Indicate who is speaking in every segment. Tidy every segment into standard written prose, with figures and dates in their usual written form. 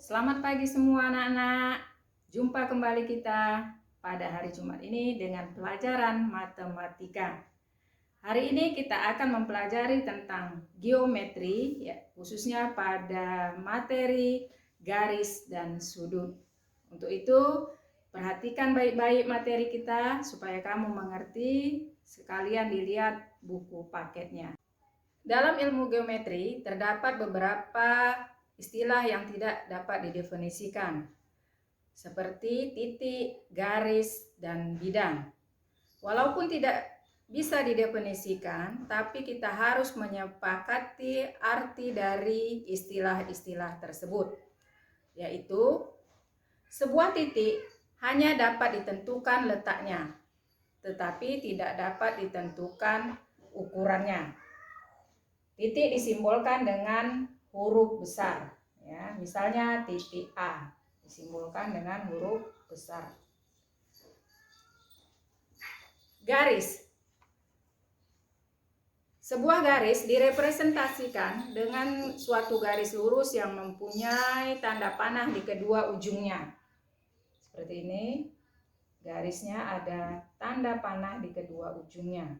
Speaker 1: Selamat pagi semua anak-anak. Jumpa kembali kita pada hari Jumat ini dengan pelajaran matematika. Hari ini kita akan mempelajari tentang geometri, ya, khususnya pada materi garis dan sudut. Untuk itu, perhatikan baik-baik materi kita supaya kamu mengerti, sekalian dilihat buku paketnya. Dalam ilmu geometri terdapat beberapa istilah yang tidak dapat didefinisikan, seperti titik, garis, dan bidang. Walaupun tidak bisa didefinisikan, tapi kita harus menyepakati arti dari istilah-istilah tersebut, yaitu sebuah titik hanya dapat ditentukan letaknya, tetapi tidak dapat ditentukan ukurannya. Titik disimbolkan dengan huruf besar, ya. Misalnya titik A disimbolkan dengan huruf besar. Garis. Sebuah garis direpresentasikan dengan suatu garis lurus yang mempunyai tanda panah di kedua ujungnya. Seperti ini, garisnya ada tanda panah di kedua ujungnya.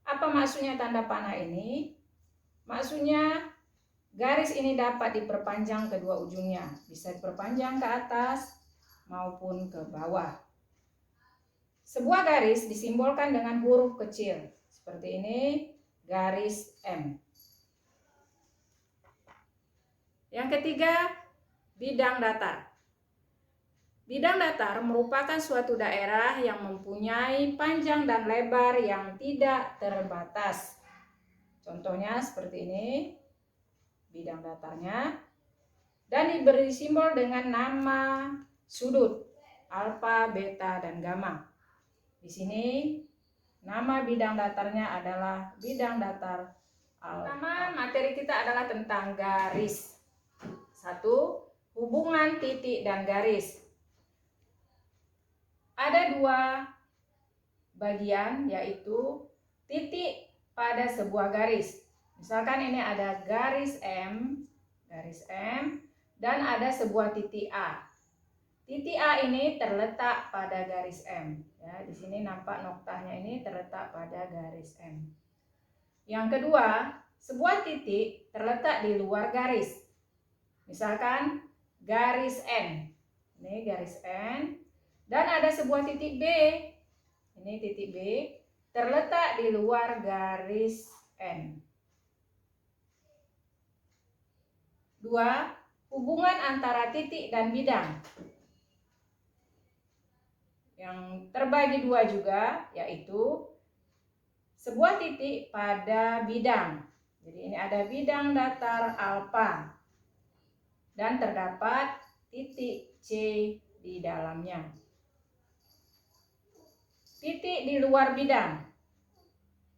Speaker 1: Apa maksudnya tanda panah ini? Maksudnya garis ini dapat diperpanjang kedua ujungnya, bisa diperpanjang ke atas maupun ke bawah. Sebuah garis disimbolkan dengan huruf kecil, seperti ini, garis M. Yang ketiga, bidang datar. Bidang datar merupakan suatu daerah yang mempunyai panjang dan lebar yang tidak terbatas. Contohnya seperti ini, bidang datarnya, dan diberi simbol dengan nama sudut, alfa, beta, dan gamma. Di sini nama bidang datarnya adalah bidang datar alfa. Pertama, materi kita adalah tentang garis. 1. Hubungan titik dan garis. Ada dua bagian, yaitu titik pada sebuah garis. Misalkan ini ada garis M, dan ada sebuah titik A. Titik A ini terletak pada garis M. Ya, di sini nampak noktahnya ini terletak pada garis M. Yang kedua, sebuah titik terletak di luar garis. Misalkan garis N. Ini garis N. Dan ada sebuah titik B. Ini titik B terletak di luar garis N. 2. Hubungan antara titik dan bidang. Yang terbagi dua juga, yaitu sebuah titik pada bidang. Jadi ini ada bidang datar alfa dan terdapat titik C di dalamnya. Titik di luar bidang.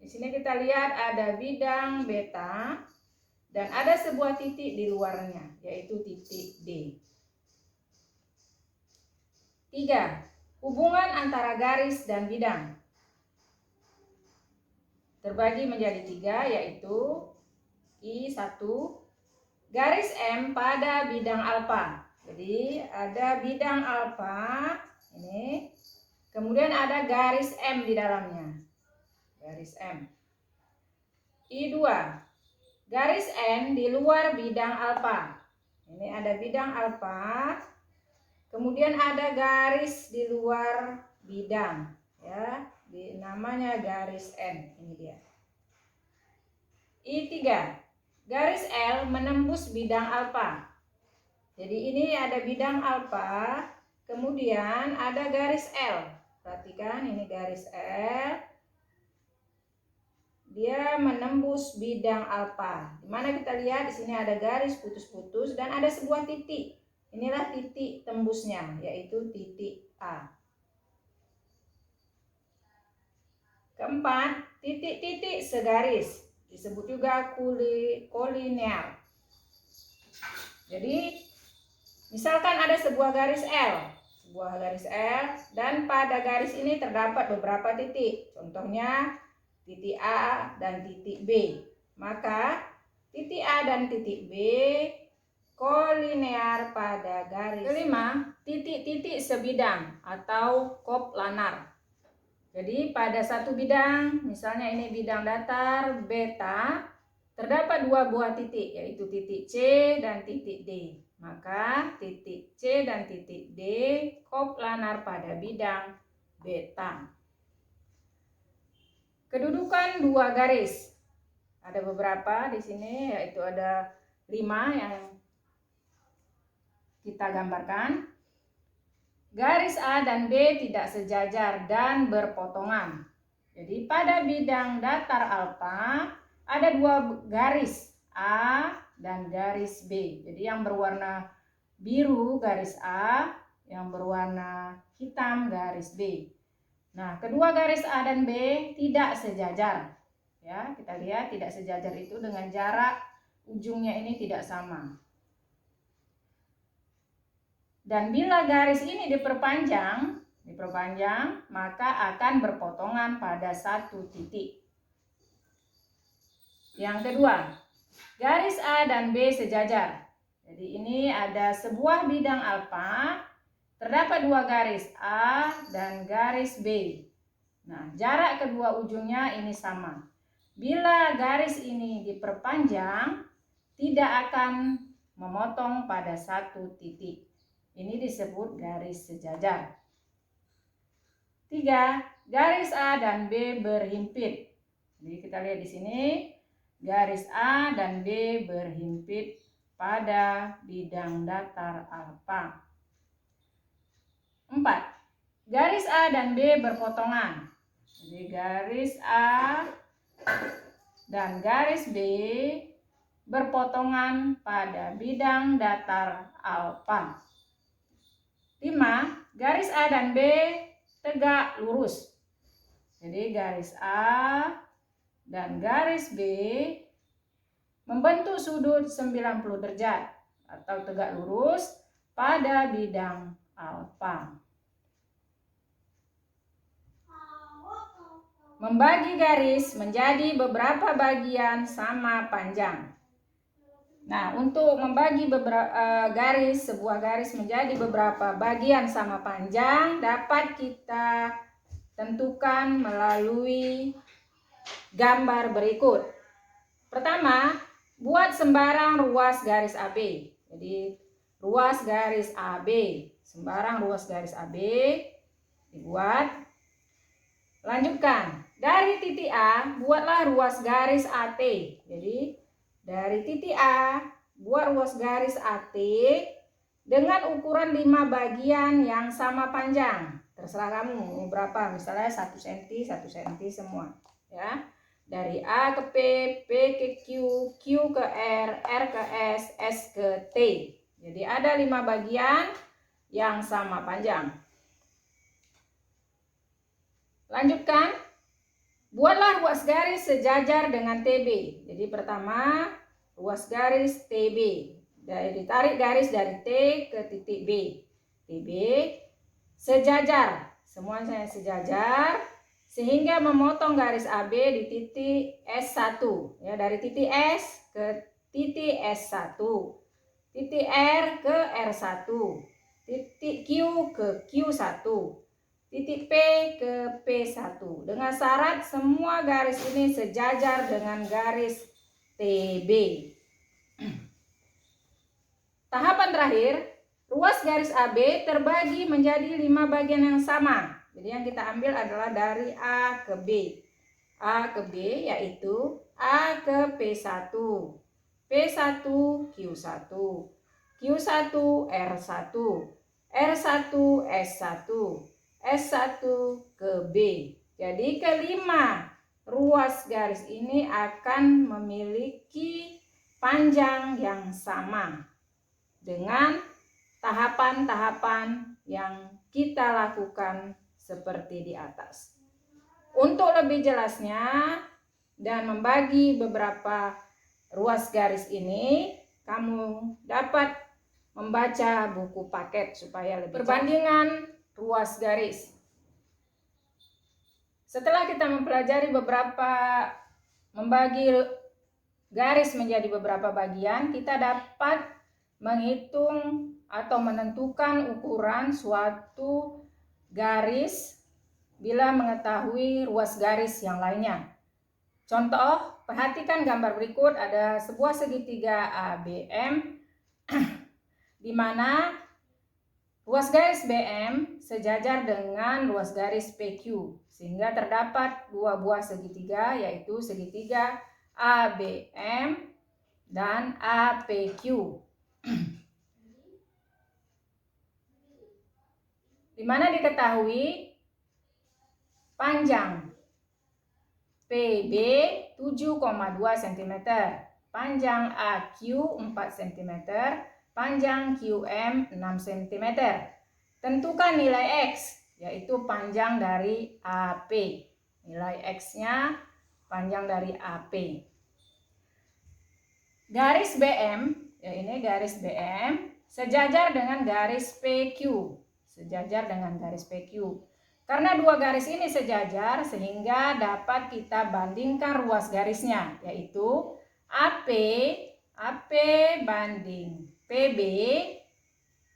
Speaker 1: Di sini kita lihat ada bidang beta dan ada sebuah titik di luarnya, yaitu titik D. 3. Hubungan antara garis dan bidang. Terbagi menjadi 3, yaitu I1, garis M pada bidang alfa. Jadi ada bidang alfa, ini. Kemudian ada garis M di dalamnya. Garis M. I2. Garis N di luar bidang alfa. Ini ada bidang alfa. Kemudian ada garis di luar bidang, ya. Namanya garis N. Ini dia. I3. Garis L menembus bidang alfa. Jadi ini ada bidang alfa, kemudian ada garis L. Perhatikan ini garis L. Dia menembus bidang alfa. Dimana kita lihat di sini ada garis putus-putus dan ada sebuah titik. Inilah titik tembusnya, yaitu titik A. Keempat, titik-titik segaris. Disebut juga kolinear. Jadi, misalkan ada sebuah garis L. Dan pada garis ini terdapat beberapa titik. Contohnya titik A dan titik B. Maka titik A dan titik B kolinear pada garis. Kelima, titik-titik sebidang atau koplanar. Jadi pada satu bidang, misalnya ini bidang datar beta, terdapat dua buah titik, yaitu titik C dan titik D. Maka titik C dan titik D koplanar pada bidang beta. Kedudukan dua garis. Ada beberapa di sini, yaitu ada 5 yang kita gambarkan. Garis A dan B tidak sejajar dan berpotongan. Jadi pada bidang datar alfa ada dua garis A dan garis B. Jadi yang berwarna biru garis A, yang berwarna hitam garis B. Nah, kedua garis A dan B tidak sejajar. Ya, kita lihat tidak sejajar itu dengan jarak ujungnya ini tidak sama. Dan bila garis ini diperpanjang, maka akan berpotongan pada satu titik. Yang kedua, garis A dan B sejajar. Jadi ini ada sebuah bidang alfa, terdapat dua garis A dan garis B. Nah, jarak kedua ujungnya ini sama. Bila garis ini diperpanjang, tidak akan memotong pada satu titik. Ini disebut garis sejajar. 3. Garis A dan B berhimpit. Jadi kita lihat di sini, garis A dan B berhimpit pada bidang datar alfa. 4. Garis A dan B berpotongan. Jadi garis A dan garis B berpotongan pada bidang datar alfa. 5. Garis A dan B tegak lurus. Jadi garis A dan garis B membentuk sudut 90 derajat atau tegak lurus pada bidang alfa. Membagi garis menjadi beberapa bagian sama panjang. Nah, untuk membagi sebuah garis menjadi beberapa bagian sama panjang dapat kita tentukan melalui gambar berikut. Pertama, buat sembarang ruas garis AB. Jadi, ruas garis AB, sembarang ruas garis AB dibuat. Lanjutkan, dari titik A buatlah ruas garis AT. Jadi, dari titik A, buat ruas garis AT dengan ukuran 5 bagian yang sama panjang. Terserah kamu mau berapa, misalnya 1 cm, 1 cm semua. Ya. Dari A ke P, P ke Q, Q ke R ke S ke T. Jadi ada 5 bagian yang sama panjang. Lanjutkan. Buatlah ruas garis sejajar dengan TB. Jadi pertama ruas garis TB. Ditarik garis dari T ke titik B. TB sejajar. Semuanya sejajar sehingga memotong garis AB di titik S1. Ya, dari titik S ke titik S1. Titik R ke R1. Titik Q ke Q1. Titik P ke P1 dengan syarat semua garis ini sejajar dengan garis TB. Tahapan terakhir, ruas garis AB terbagi menjadi 5 bagian yang sama. Jadi yang kita ambil adalah dari A ke B. A ke B yaitu A ke P1, P1 Q1, Q1 R1, R1 S1, S1 ke B. Jadi kelima ruas garis ini akan memiliki panjang yang sama dengan tahapan-tahapan yang kita lakukan seperti di atas. Untuk lebih jelasnya dan membagi beberapa ruas garis ini, kamu dapat membaca buku paket supaya lebih perbandingan ruas garis. Setelah kita mempelajari membagi garis menjadi beberapa bagian, kita dapat menghitung atau menentukan ukuran suatu garis bila mengetahui ruas garis yang lainnya. Contoh, perhatikan gambar berikut. Ada sebuah segitiga ABM di mana ruas garis BM sejajar dengan ruas garis PQ, sehingga terdapat dua buah segitiga, yaitu segitiga ABM dan APQ. Di mana diketahui panjang PB 7,2 cm, panjang AQ 4 cm, panjang QM 6 cm. Tentukan nilai X, yaitu panjang dari AP. Nilai X-nya panjang dari AP. Garis BM, ya ini garis BM, sejajar dengan garis PQ. Sejajar dengan garis PQ. Karena dua garis ini sejajar, sehingga dapat kita bandingkan ruas garisnya, yaitu AP banding PB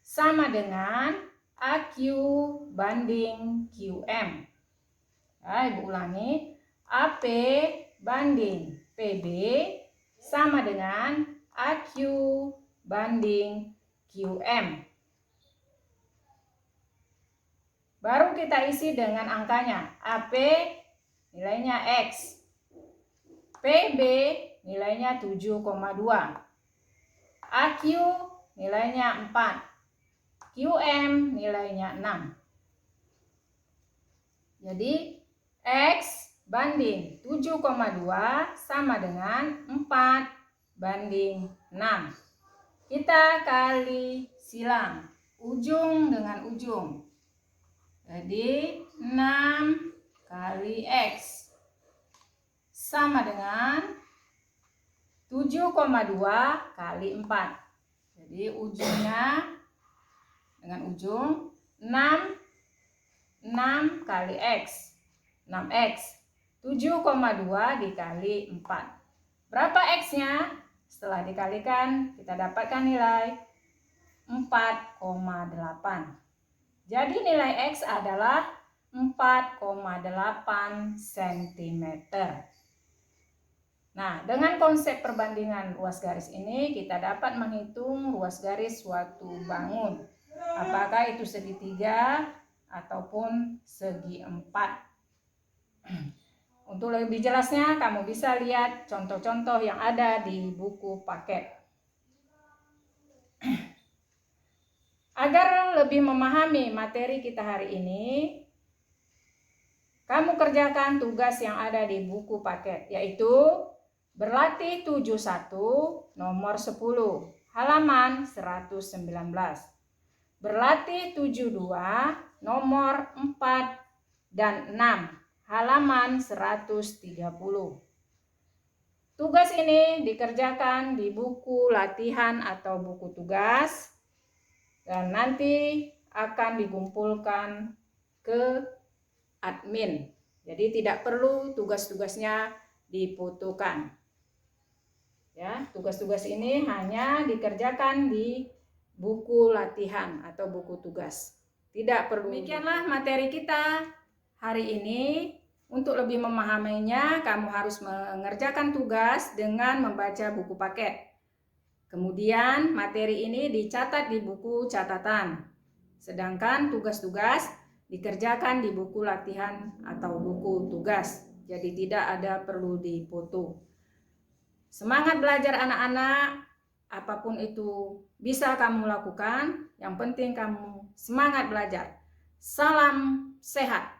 Speaker 1: sama dengan AQ banding QM. Nah, Ibu ulangi, AP banding PB sama dengan AQ banding QM. Baru kita isi dengan angkanya. AP nilainya X. PB nilainya 7,2. AQ nilainya 4. QM nilainya 6. Jadi X banding 7,2 sama dengan 4 banding 6. Kita kali silang ujung dengan ujung. Jadi 6 kali X sama dengan 7,2 kali 4. Jadi ujungnya dengan ujung 6 kali X. 6X. 7,2 dikali 4. Berapa X-nya? Setelah dikalikan, kita dapatkan nilai 4,8. Jadi nilai X adalah 4,8 cm. Nah, dengan konsep perbandingan ruas garis ini, kita dapat menghitung ruas garis suatu bangun. Apakah itu segitiga ataupun segi empat. Untuk lebih jelasnya, kamu bisa lihat contoh-contoh yang ada di buku paket. Agar lebih memahami materi kita hari ini, kamu kerjakan tugas yang ada di buku paket, yaitu berlatih 71 nomor 10, halaman 119. Berlatih 72 nomor 4 dan 6, halaman 130. Tugas ini dikerjakan di buku latihan atau buku tugas, dan nanti akan dikumpulkan ke admin. Jadi tidak perlu tugas-tugasnya difotokan. Ya, tugas-tugas ini hanya dikerjakan di buku latihan atau buku tugas. Tidak perlu. Demikianlah materi kita hari ini. Untuk lebih memahaminya, kamu harus mengerjakan tugas dengan membaca buku paket. Kemudian materi ini dicatat di buku catatan, sedangkan tugas-tugas dikerjakan di buku latihan atau buku tugas. Jadi tidak ada perlu difoto. Semangat belajar anak-anak, apapun itu bisa kamu lakukan, yang penting kamu semangat belajar. Salam sehat.